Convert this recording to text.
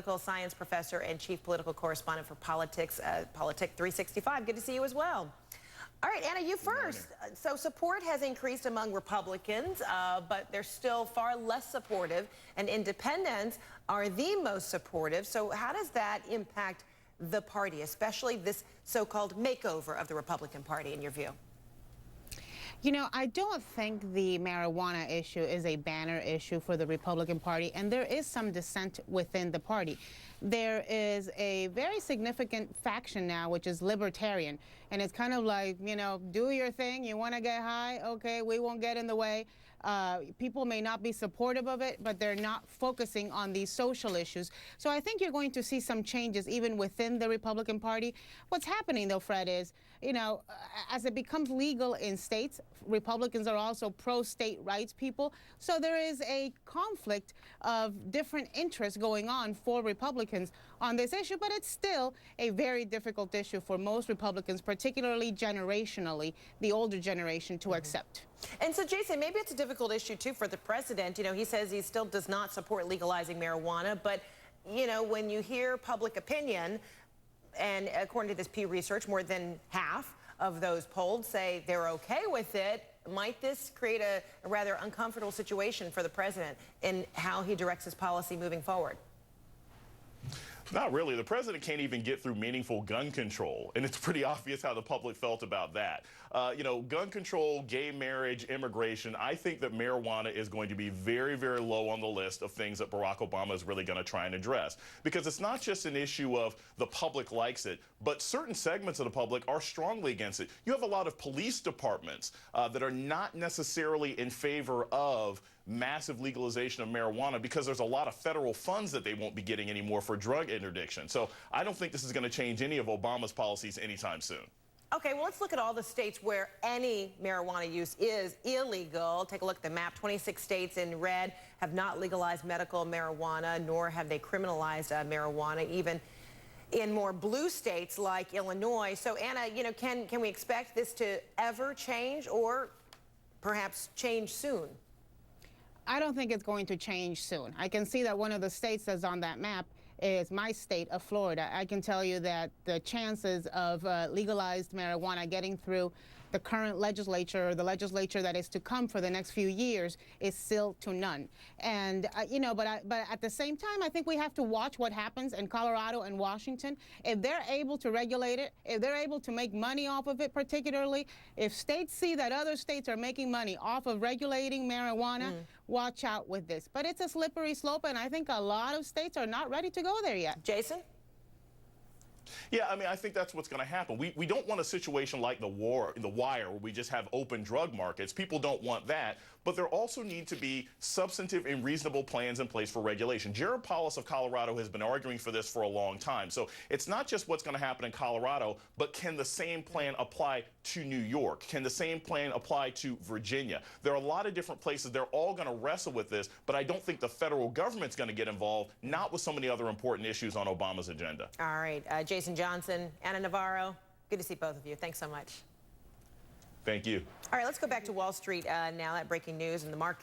political science professor and chief political correspondent for Politics, Politic 365. Good to see you as well. All right, Anna, you first. So support has increased among Republicans, but they're still far less supportive, and independents are the most supportive. So how does that impact the party, especially this so-called makeover of the Republican Party, in your view? You know, I don't think the marijuana issue is a banner issue for the Republican Party, and there is some dissent within the party. There is a very significant faction now, which is libertarian, and it's kind of like, you know, do your thing. You want to get high? Okay, we won't get in the way. People may not be supportive of it, but they're not focusing on these social issues. So I think you're going to see some changes even within the Republican Party. What's happening, though, Fred, is, you know, as it becomes legal in states, Republicans are also pro-state rights people. So there is a conflict of different interests going on for Republicans on this issue, but it's still a very difficult issue for most Republicans, particularly generationally, the older generation, to accept. And so, Jason, maybe it's a difficult issue, too, for the president. You know, he says he still does not support legalizing marijuana, but, you know, when you hear public opinion, and according to this Pew Research, more than half of those polled say they're okay with it, might this create a rather uncomfortable situation for the president in how he directs his policy moving forward? Not really. The president can't even get through meaningful gun control, and it's pretty obvious how the public felt about that. You know, gun control, gay marriage, immigration, I think that marijuana is going to be very, very low on the list of things that Barack Obama is really going to try and address. Because it's not just an issue of the public likes it, but certain segments of the public are strongly against it. You have a lot of police departments that are not necessarily in favor of massive legalization of marijuana because there's a lot of federal funds that they won't be getting anymore for drug interdiction. So I don't think this is going to change any of Obama's policies anytime soon. Okay, well, let's look at all the states where any marijuana use is illegal. Take a look at the map. 26 states in red have not legalized medical marijuana, nor have they criminalized marijuana, even in more blue states like Illinois. So, Anna, you know, can we expect this to ever change or perhaps change soon? I don't think it's going to change soon. I can see that one of the states that's on that map is my state of Florida. I can tell you that the chances of legalized marijuana getting through the current legislature or the legislature that is to come for the next few years is still to none. And, you know, but at the same time, I think we have to watch what happens in Colorado and Washington. If they're able to regulate it, if they're able to make money off of it, particularly, if states see that other states are making money off of regulating marijuana, watch out with this. But it's a slippery slope, and I think a lot of states are not ready to go there yet. Jason? Yeah, I mean, I think that's what's going to happen. We don't want a situation like The Wire, where we just have open drug markets. People don't want that. But there also need to be substantive and reasonable plans in place for regulation. Jared Polis of Colorado has been arguing for this for a long time. So it's not just what's going to happen in Colorado, but can the same plan apply to New York? Can the same plan apply to Virginia? There are a lot of different places. They're all going to wrestle with this, but I don't think the federal government's going to get involved, not with so many other important issues on Obama's agenda. All right, Jason Johhson, Anna Navarro, good to see both of you. Thanks so much. Thank you. All right, let's go back to Wall Street now, that breaking news in the market.